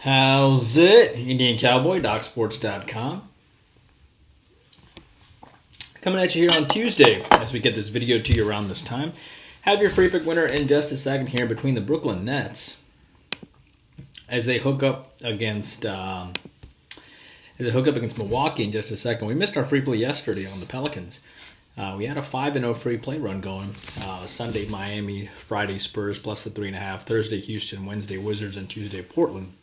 How's it? Indian Cowboy, DocSports.com. Coming at you here on Tuesday as we get this video to you around this time. Have your free pick winner in just a second here between the Brooklyn Nets as they hook up against Milwaukee in just a second. We missed our free play yesterday on the Pelicans. We had a 5-0 free play run going. Sunday, Miami, Friday, Spurs, plus the 3.5. Thursday, Houston, Wednesday, Wizards, and Tuesday, Portland.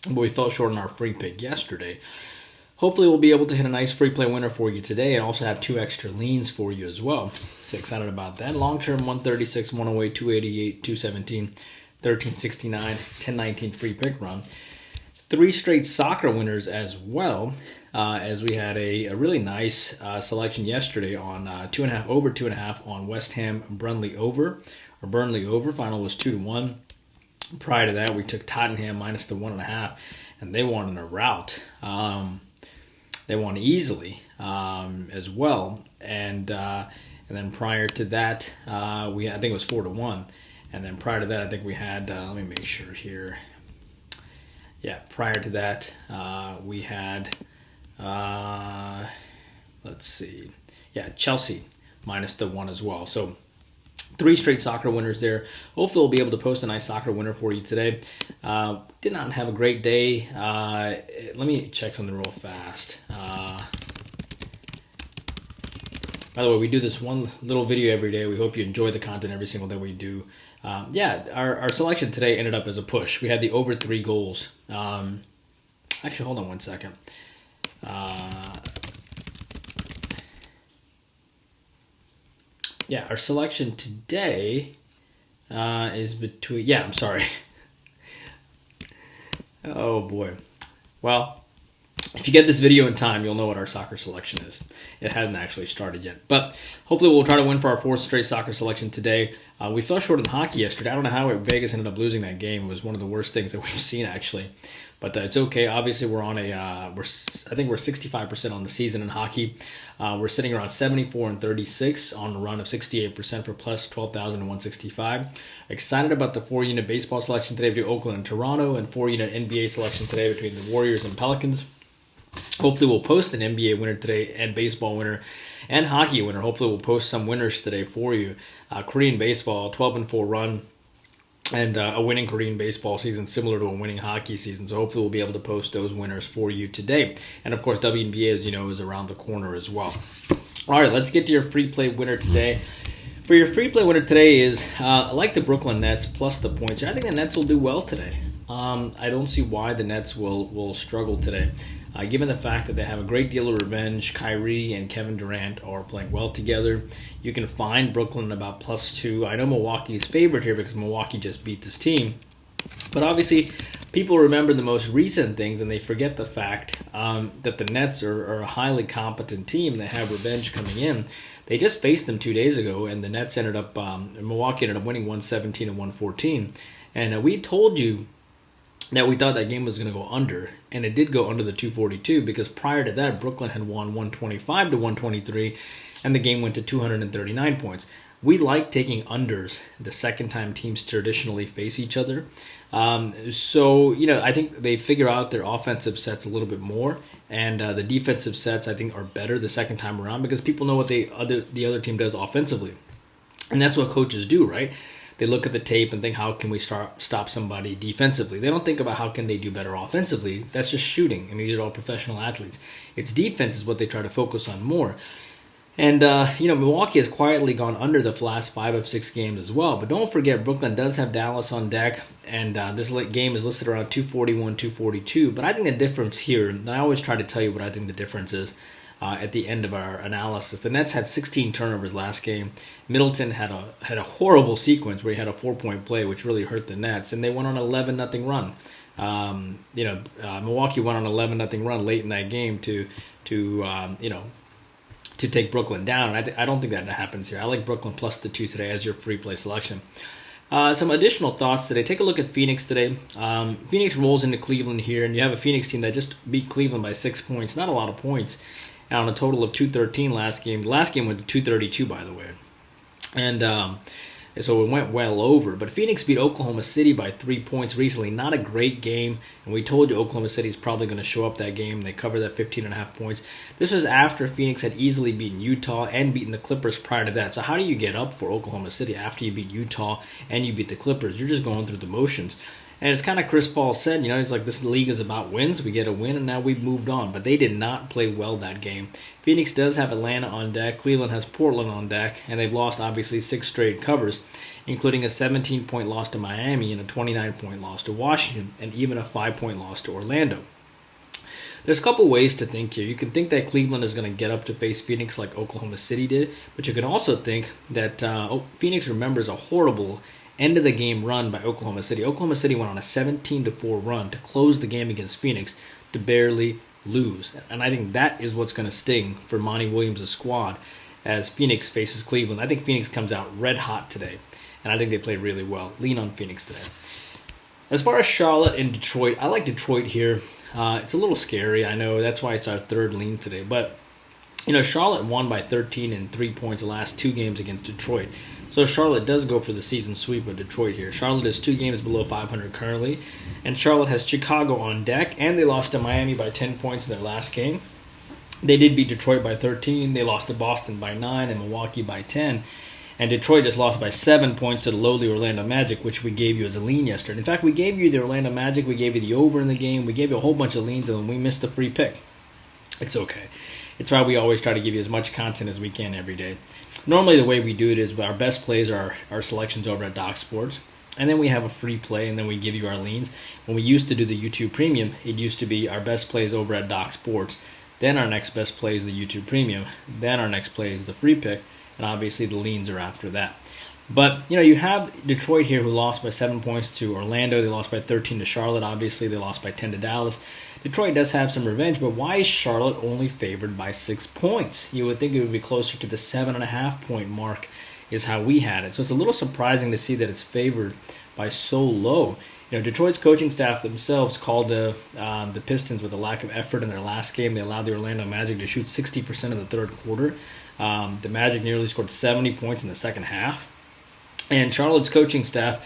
But we fell short on our free pick yesterday. Hopefully we'll be able to hit a nice free play winner for you today and also have 2 extra leans for you as well. So excited about that. Long term 136, 108, 288, 217, 1369, 1019 free pick run. 3 straight soccer winners as well, as we had a really nice selection yesterday on 2.5 over 2.5 on West Ham Burnley over. Final was 2-1. Prior to that, we took Tottenham minus the 1.5, and they won in a rout. They won easily as well, and then prior to that, I think it was 4-1, and then prior to that, I think we had. Let me make sure here. Yeah, prior to that, we had. Let's see. Yeah, Chelsea minus the 1 as well. So 3 straight soccer winners there. Hopefully we'll be able to post a nice soccer winner for you today. Did not have a great day. Let me check something real fast. By the way, we do this one little video every day. We hope you enjoy the content every single day we do. Our selection today ended up as a push. We had the over 3 goals. Actually, hold on one second. Our selection today is between... I'm sorry. Oh, boy. Well, if you get this video in time, you'll know what our soccer selection is. It hasn't actually started yet. But hopefully we'll try to win for our 4th straight soccer selection today. We fell short in hockey yesterday. I don't know how Vegas ended up losing that game. It was one of the worst things that we've seen, actually. But it's okay. Obviously, we're on I think we're 65% on the season in hockey. We're sitting around 74-36 on a run of 68% for plus 12,165. Excited about the 4-unit baseball selection today between Oakland and Toronto, and 4-unit NBA selection today between the Warriors and Pelicans. Hopefully, we'll post an NBA winner today and baseball winner and hockey winner. Hopefully, we'll post some winners today for you. Korean baseball, 12-4 run. And a winning Korean baseball season similar to a winning hockey season. So hopefully we'll be able to post those winners for you today. And of course, WNBA, as you know, is around the corner as well. All right, let's get to your free play winner today. For your free play winner today is, I like the Brooklyn Nets plus the points. I think the Nets will do well today. I don't see why the Nets will struggle today. Given the fact that they have a great deal of revenge, Kyrie and Kevin Durant are playing well together. You can find Brooklyn about +2. I know Milwaukee's favorite here because Milwaukee just beat this team. But obviously, people remember the most recent things, and they forget the fact that the Nets are a highly competent team. They have revenge coming in. They just faced them 2 days ago, and the Nets Milwaukee ended up winning 117 and 114. And we told you that we thought that game was going to go under, and it did go under the 242 because prior to that, Brooklyn had won 125 to 123, and the game went to 239 points. We like taking unders the second time teams traditionally face each other. I think they figure out their offensive sets a little bit more, and the defensive sets, I think, are better the second time around because people know what the other team does offensively. And that's what coaches do, right? They look at the tape and think, how can we stop somebody defensively? They don't think about how can they do better offensively. That's just shooting, and these are all professional athletes. It's defense is what they try to focus on more. And, Milwaukee has quietly gone under the last 5 of 6 games as well. But don't forget, Brooklyn does have Dallas on deck, and this game is listed around 241, 242. But I think the difference here, and I always try to tell you what I think the difference is, at the end of our analysis. The Nets had 16 turnovers last game. Middleton had a horrible sequence where he had a 4-point play, which really hurt the Nets, and they went on an 11-0 run. Milwaukee went on an 11-0 run late in that game to take Brooklyn down. And I don't think that happens here. I like Brooklyn plus the 2 today as your free play selection. Some additional thoughts today. Take a look at Phoenix today. Phoenix rolls into Cleveland here, and you have a Phoenix team that just beat Cleveland by 6 points. Not a lot of points. On a total of 213 last game. The last game went to 232, by the way. And and so it went well over. But Phoenix beat Oklahoma City by 3 points recently. Not a great game, and we told you Oklahoma City is probably going to show up that game. They covered that 15.5 points. This was after Phoenix had easily beaten Utah and beaten the Clippers prior to that. So how do you get up for Oklahoma City after you beat Utah and you beat the Clippers? You're just going through the motions. And it's kind of Chris Paul said, he's like, this league is about wins. We get a win, and now we've moved on. But they did not play well that game. Phoenix does have Atlanta on deck. Cleveland has Portland on deck. And they've lost, obviously, 6 straight covers, including a 17-point loss to Miami and a 29-point loss to Washington, and even a 5-point loss to Orlando. There's a couple ways to think here. You can think that Cleveland is going to get up to face Phoenix like Oklahoma City did. But you can also think that Phoenix remembers a horrible end-of-the-game run by Oklahoma City. Oklahoma City went on a 17-4 run to close the game against Phoenix to barely lose. And I think that is what's going to sting for Monty Williams' squad as Phoenix faces Cleveland. I think Phoenix comes out red hot today, and I think they played really well. Lean on Phoenix today. As far as Charlotte and Detroit, I like Detroit here. It's a little scary, I know. That's why it's our third lean today. But, Charlotte won by 13 and 3 points the last 2 games against Detroit. So Charlotte does go for the season sweep of Detroit here. Charlotte is 2 games below 500 currently. And Charlotte has Chicago on deck. And they lost to Miami by 10 points in their last game. They did beat Detroit by 13. They lost to Boston by 9 and Milwaukee by 10. And Detroit just lost by 7 points to the lowly Orlando Magic, which we gave you as a lean yesterday. In fact, we gave you the Orlando Magic. We gave you the over in the game. We gave you a whole bunch of leans, and we missed the free pick. It's okay. It's why we always try to give you as much content as we can every day. Normally the way we do it is our best plays are our selections over at Doc Sports. And then we have a free play, and then we give you our leans. When we used to do the YouTube Premium, it used to be our best plays over at Doc Sports. Then our next best play is the YouTube Premium. Then our next play is the free pick. And obviously the leans are after that. But, you have Detroit here who lost by 7 points to Orlando. They lost by 13 to Charlotte. Obviously, they lost by 10 to Dallas. Detroit does have some revenge, but why is Charlotte only favored by 6 points? You would think it would be closer to the 7.5 point mark is how we had it. So it's a little surprising to see that it's favored by so low. Detroit's coaching staff themselves called the Pistons with a lack of effort in their last game. They allowed the Orlando Magic to shoot 60% in the third quarter. The Magic nearly scored 70 points in the second half. And Charlotte's coaching staff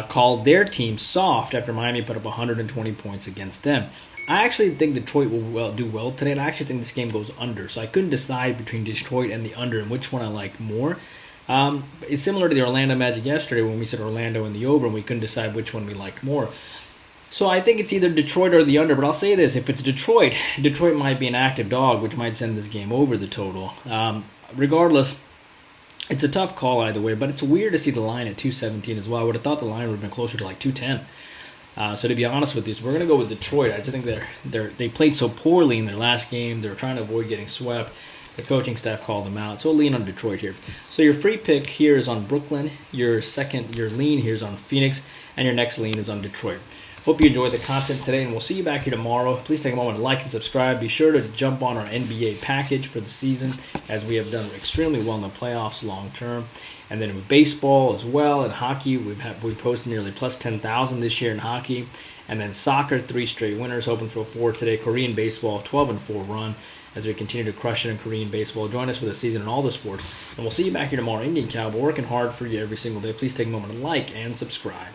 called their team soft after Miami put up 120 points against them. I actually think Detroit will do well today, and I actually think this game goes under. So I couldn't decide between Detroit and the under and which one I like more. It's similar to the Orlando Magic yesterday when we said Orlando and the over, and we couldn't decide which one we liked more. So I think it's either Detroit or the under, but I'll say this. If it's Detroit might be an active dog, which might send this game over the total. Regardless, it's a tough call either way, but it's weird to see the line at 217 as well. I would have thought the line would have been closer to like 210. So to be honest with you, so we're going to go with Detroit. I just think they played so poorly in their last game. They were trying to avoid getting swept. The coaching staff called them out. So lean on Detroit here. So your free pick here is on Brooklyn. Your lean here is on Phoenix. And your next lean is on Detroit. Hope you enjoyed the content today, and we'll see you back here tomorrow. Please take a moment to like and subscribe. Be sure to jump on our NBA package for the season, as we have done extremely well in the playoffs long term. And then with baseball as well, and hockey, we've posted nearly plus 10,000 this year in hockey. And then soccer, 3 straight winners, open for 4 today. Korean baseball, 12-4 run as we continue to crush it in Korean baseball. Join us for the season in all the sports. And we'll see you back here tomorrow. Indian Cowboy, working hard for you every single day. Please take a moment to like and subscribe.